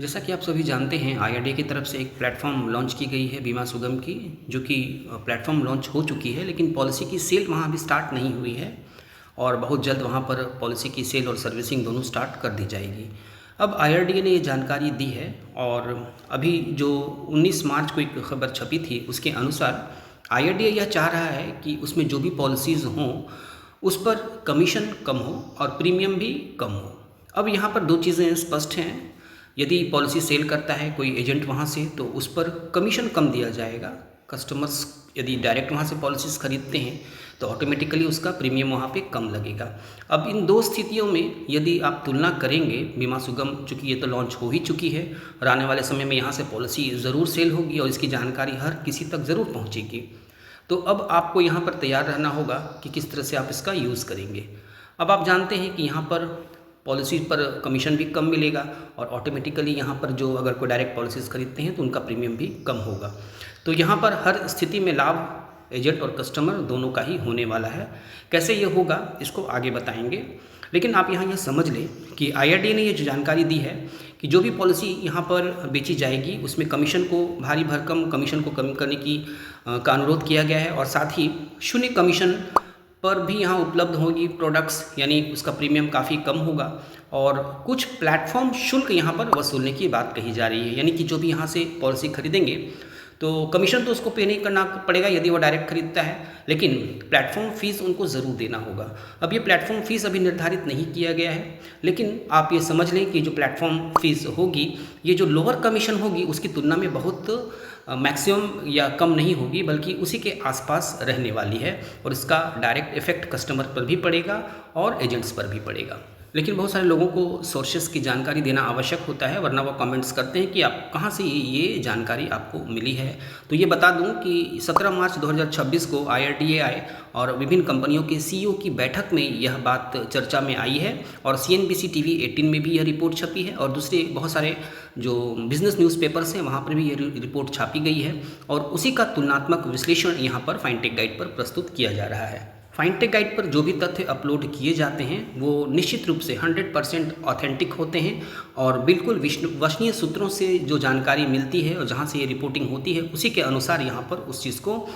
जैसा कि आप सभी जानते हैं, आईआरडीए की तरफ से एक प्लेटफ़ॉर्म लॉन्च की गई है बीमा सुगम की, जो कि प्लेटफ़ॉर्म लॉन्च हो चुकी है, लेकिन पॉलिसी की सेल वहाँ अभी स्टार्ट नहीं हुई है और बहुत जल्द वहाँ पर पॉलिसी की सेल और सर्विसिंग दोनों स्टार्ट कर दी जाएगी। अब आईआरडीए ने ये जानकारी दी है और अभी जो 19 मार्च को एक खबर छपी थी, उसके अनुसार आईआरडीए यह चाह रहा है कि उसमें जो भी पॉलिसीज़ हों, उस पर कमीशन कम हो और प्रीमियम भी कम हो। अब यहाँ पर दो चीज़ें स्पष्ट हैं। यदि पॉलिसी सेल करता है कोई एजेंट वहाँ से, तो उस पर कमीशन कम दिया जाएगा। कस्टमर्स यदि डायरेक्ट वहाँ से पॉलिसीज़ खरीदते हैं तो ऑटोमेटिकली उसका प्रीमियम वहाँ पे कम लगेगा। अब इन दो स्थितियों में यदि आप तुलना करेंगे, बीमा सुगम चूँकि ये तो लॉन्च हो ही चुकी है और आने वाले समय में यहाँ से पॉलिसी ज़रूर सेल होगी और इसकी जानकारी हर किसी तक ज़रूर पहुँचेगी। तो अब आपको यहाँ पर तैयार रहना होगा कि किस तरह से आप इसका यूज़ करेंगे। अब आप जानते हैं कि यहाँ पर पॉलिसी पर कमीशन भी कम मिलेगा और ऑटोमेटिकली यहाँ पर जो अगर कोई डायरेक्ट पॉलिसीज़ खरीदते हैं तो उनका प्रीमियम भी कम होगा। तो यहाँ पर हर स्थिति में लाभ एजेंट और कस्टमर दोनों का ही होने वाला है। कैसे ये होगा इसको आगे बताएंगे, लेकिन आप यहाँ यह समझ लें कि आईआरडीए ने ये जो जानकारी दी है कि जो भी पॉलिसी यहाँ पर बेची जाएगी उसमें कमीशन को भारी भरकम कमीशन को कम करने की का अनुरोध किया गया है और साथ ही शून्य कमीशन पर भी यहाँ उपलब्ध होगी प्रोडक्ट्स, यानी उसका प्रीमियम काफ़ी कम होगा और कुछ प्लेटफॉर्म शुल्क यहाँ पर वसूलने की बात कही जा रही है। यानी कि जो भी यहाँ से पॉलिसी खरीदेंगे तो कमीशन तो उसको पे नहीं करना पड़ेगा यदि वो डायरेक्ट खरीदता है, लेकिन प्लेटफॉर्म फ़ीस उनको ज़रूर देना होगा। अब ये प्लेटफॉर्म फ़ीस अभी निर्धारित नहीं किया गया है, लेकिन आप ये समझ लें कि जो प्लेटफॉर्म फ़ीस होगी, ये जो लोअर कमीशन होगी उसकी तुलना में बहुत मैक्सिमम या कम नहीं होगी, बल्कि उसी के आसपास रहने वाली है और इसका डायरेक्ट इफ़ेक्ट कस्टमर पर भी पड़ेगा और एजेंट्स पर भी पड़ेगा। लेकिन बहुत सारे लोगों को सोर्सेस की जानकारी देना आवश्यक होता है, वरना वो कमेंट्स करते हैं कि आप कहाँ से ये जानकारी आपको मिली है। तो ये बता दूं कि 17 मार्च 2026 को आईआरडीए और विभिन्न कंपनियों के सीईओ की बैठक में यह बात चर्चा में आई है और सीएनबीसी टीवी 18 में भी यह रिपोर्ट छपी है और दूसरे बहुत सारे जो बिजनेस न्यूज़पेपर्स हैं वहाँ पर भी ये रिपोर्ट छापी गई है और उसी का तुलनात्मक विश्लेषण यहाँ पर फाइनटेक गाइड पर प्रस्तुत किया जा रहा है। फाइनटेक गाइड पर जो भी तथ्य अपलोड किए जाते हैं वो निश्चित रूप से 100% ऑथेंटिक होते हैं और बिल्कुल विश्वसनीय सूत्रों से जो जानकारी मिलती है और जहां से ये रिपोर्टिंग होती है उसी के अनुसार यहाँ पर उस चीज़ को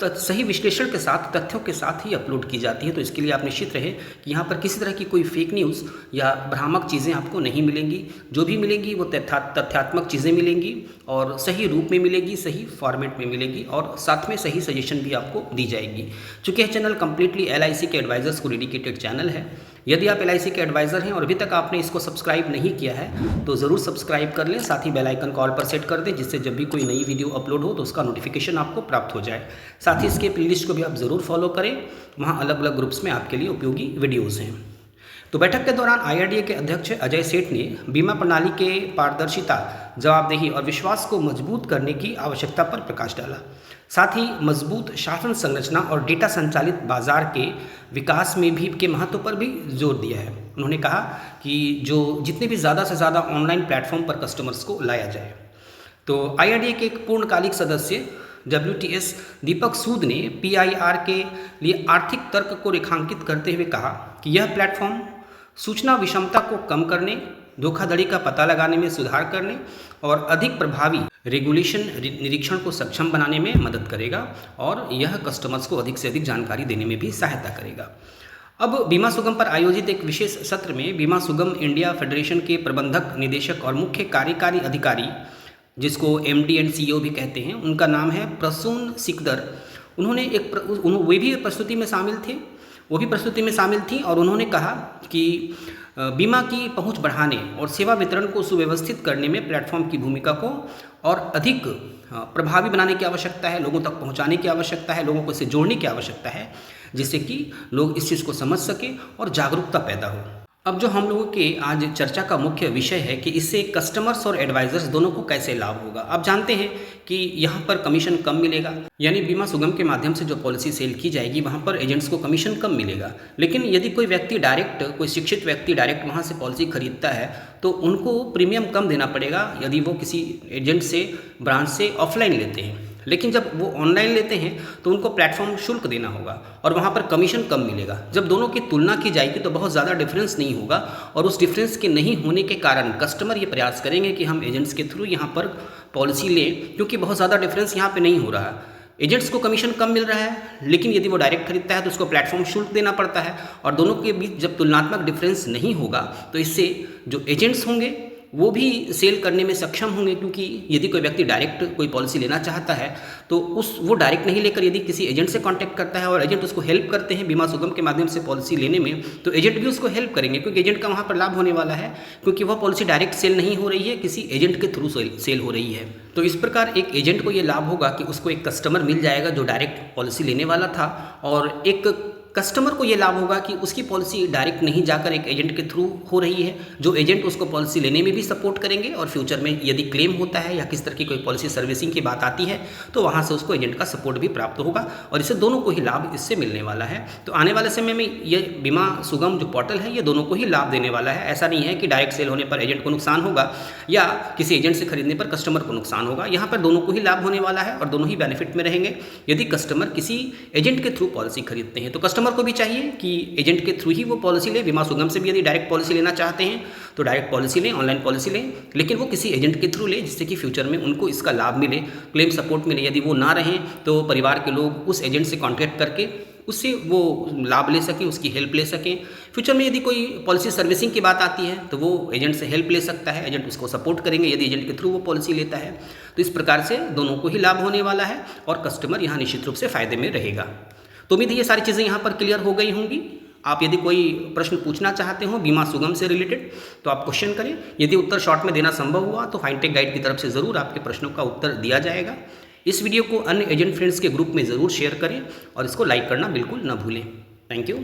सही विश्लेषण के साथ, तथ्यों के साथ ही अपलोड की जाती है। तो इसके लिए आप निश्चित रहे कि यहाँ पर किसी तरह की कोई फेक न्यूज़ या भ्रामक चीज़ें आपको नहीं मिलेंगी। जो भी मिलेंगी वो तथ्यात्मक चीज़ें मिलेंगी और सही रूप में मिलेगी, सही फॉर्मेट में मिलेगी और साथ में सही सजेशन भी आपको दी जाएगी। चूँकि यह चैनल कम्प्लीटली एलआईसी के एडवाइज़र्स को डेडिकेटेड चैनल है। यदि आप एलआईसी के एडवाइज़र हैं और अभी तक आपने इसको सब्सक्राइब नहीं किया है तो ज़रूर सब्सक्राइब कर लें, साथ ही बेल आइकन को ऑल पर सेट कर दें, जिससे जब भी कोई नई वीडियो अपलोड हो तो उसका नोटिफिकेशन आपको प्राप्त हो जाए। साथ ही इसके प्लेलिस्ट को भी आप ज़रूर फॉलो करें, वहाँ अलग अलग ग्रुप्स में आपके लिए उपयोगी वीडियोज़ हैं। तो बैठक के दौरान आईआरडीए के अध्यक्ष अजय सेठ ने बीमा प्रणाली के पारदर्शिता, जवाबदेही और विश्वास को मजबूत करने की आवश्यकता पर प्रकाश डाला। साथ ही मजबूत शासन संरचना और डेटा संचालित बाजार के विकास में भी के महत्व पर भी जोर दिया है। उन्होंने कहा कि जो जितने भी ज़्यादा से ज़्यादा ऑनलाइन प्लेटफॉर्म पर कस्टमर्स को लाया जाए। तो आईआरडीए के एक पूर्णकालिक सदस्य WTS दीपक सूद ने PIR के लिए आर्थिक तर्क को रेखांकित करते हुए कहा कि यह प्लेटफॉर्म सूचना विषमता को कम करने, धोखाधड़ी का पता लगाने में सुधार करने और अधिक प्रभावी रेगुलेशन निरीक्षण को सक्षम बनाने में मदद करेगा और यह कस्टमर्स को अधिक से अधिक जानकारी देने में भी सहायता करेगा। अब बीमा सुगम पर आयोजित एक विशेष सत्र में बीमा सुगम इंडिया फेडरेशन के प्रबंधक निदेशक और मुख्य कार्यकारी अधिकारी, जिसको MD एंड CEO भी कहते हैं, उनका नाम है प्रसून सिकदर। उन्होंने वे भी प्रस्तुति में शामिल थे, वो भी प्रस्तुति में शामिल थी और उन्होंने कहा कि बीमा की पहुंच बढ़ाने और सेवा वितरण को सुव्यवस्थित करने में प्लेटफॉर्म की भूमिका को और अधिक प्रभावी बनाने की आवश्यकता है, लोगों तक पहुंचाने की आवश्यकता है, लोगों को इससे जोड़ने की आवश्यकता है, जिससे कि लोग इस चीज़ को समझ सकें और जागरूकता पैदा हो। अब जो हम लोगों के आज चर्चा का मुख्य विषय है कि इससे कस्टमर्स और एडवाइजर्स दोनों को कैसे लाभ होगा। आप जानते हैं कि यहाँ पर कमीशन कम मिलेगा, यानी बीमा सुगम के माध्यम से जो पॉलिसी सेल की जाएगी वहाँ पर एजेंट्स को कमीशन कम मिलेगा। लेकिन यदि कोई व्यक्ति डायरेक्ट, कोई शिक्षित व्यक्ति डायरेक्ट वहाँ से पॉलिसी खरीदता है तो उनको प्रीमियम कम देना पड़ेगा यदि वो किसी एजेंट से, ब्रांच से ऑफलाइन लेते हैं। लेकिन जब वो ऑनलाइन लेते हैं तो उनको प्लेटफॉर्म शुल्क देना होगा और वहाँ पर कमीशन कम मिलेगा। जब दोनों की तुलना की जाएगी तो बहुत ज़्यादा डिफरेंस नहीं होगा और उस डिफरेंस के नहीं होने के कारण कस्टमर ये प्रयास करेंगे कि हम एजेंट्स के थ्रू यहाँ पर पॉलिसी लें, क्योंकि बहुत ज़्यादा डिफरेंस यहाँ पे नहीं हो रहा है। एजेंट्स को कमीशन कम मिल रहा है, लेकिन यदि वो डायरेक्ट खरीदता है तो उसको प्लेटफॉर्म शुल्क देना पड़ता है और दोनों के बीच जब तुलनात्मक डिफरेंस नहीं होगा तो इससे जो एजेंट्स होंगे वो भी सेल करने में सक्षम होंगे, क्योंकि यदि कोई व्यक्ति डायरेक्ट कोई पॉलिसी लेना चाहता है तो वो डायरेक्ट नहीं लेकर यदि किसी एजेंट से कांटेक्ट करता है और एजेंट उसको हेल्प करते हैं बीमा सुगम के माध्यम से पॉलिसी लेने में, तो एजेंट भी उसको हेल्प करेंगे, क्योंकि एजेंट का वहाँ पर लाभ होने वाला है, क्योंकि वह पॉलिसी डायरेक्ट सेल नहीं हो रही है, किसी एजेंट के थ्रू सेल हो रही है। तो इस प्रकार एक एजेंट को ये लाभ होगा कि उसको एक कस्टमर मिल जाएगा जो डायरेक्ट पॉलिसी लेने वाला था, और एक कस्टमर को ये लाभ होगा कि उसकी पॉलिसी डायरेक्ट नहीं जाकर एक एजेंट के थ्रू हो रही है, जो एजेंट उसको पॉलिसी लेने में भी सपोर्ट करेंगे और फ्यूचर में यदि क्लेम होता है या किस तरह की कोई पॉलिसी सर्विसिंग की बात आती है तो वहाँ से उसको एजेंट का सपोर्ट भी प्राप्त होगा और इससे दोनों को ही लाभ इससे मिलने वाला है। तो आने वाले समय में ये बीमा सुगम जो पोर्टल है ये दोनों को ही लाभ देने वाला है। ऐसा नहीं है कि डायरेक्ट सेल होने पर एजेंट को नुकसान होगा या किसी एजेंट से खरीदने पर कस्टमर को नुकसान होगा। यहाँ पर दोनों को ही लाभ होने वाला है और दोनों ही बेनिफिट में रहेंगे। यदि कस्टमर किसी एजेंट के थ्रू पॉलिसी खरीदते हैं तो कस्टमर को भी चाहिए कि एजेंट के थ्रू ही वो पॉलिसी ले। बीमा सुगम से भी यदि डायरेक्ट पॉलिसी लेना चाहते हैं तो डायरेक्ट पॉलिसी लें, ऑनलाइन पॉलिसी लें, लेकिन वो किसी एजेंट के थ्रू लें जिससे कि फ्यूचर में उनको इसका लाभ मिले, क्लेम सपोर्ट मिले। यदि वो ना रहें तो परिवार के लोग उस एजेंट से कॉन्टैक्ट करके उससे वो लाभ ले सकें, उसकी हेल्प ले सकें। फ्यूचर में यदि कोई पॉलिसी सर्विसिंग की बात आती है तो वो एजेंट से हेल्प ले सकता है, एजेंट उसको सपोर्ट करेंगे यदि एजेंट के थ्रू वो पॉलिसी लेता है। तो इस प्रकार से दोनों को ही लाभ होने वाला है और कस्टमर यहाँ निश्चित रूप से फ़ायदे में रहेगा। तो उम्मीद है ये सारी चीज़ें यहाँ पर क्लियर हो गई होंगी। आप यदि कोई प्रश्न पूछना चाहते हो बीमा सुगम से रिलेटेड तो आप क्वेश्चन करें। यदि उत्तर शॉर्ट में देना संभव हुआ तो फाइनटेक गाइड की तरफ से ज़रूर आपके प्रश्नों का उत्तर दिया जाएगा। इस वीडियो को अन्य एजेंट फ्रेंड्स के ग्रुप में ज़रूर शेयर करें और इसको लाइक करना बिल्कुल न भूलें। Thank you.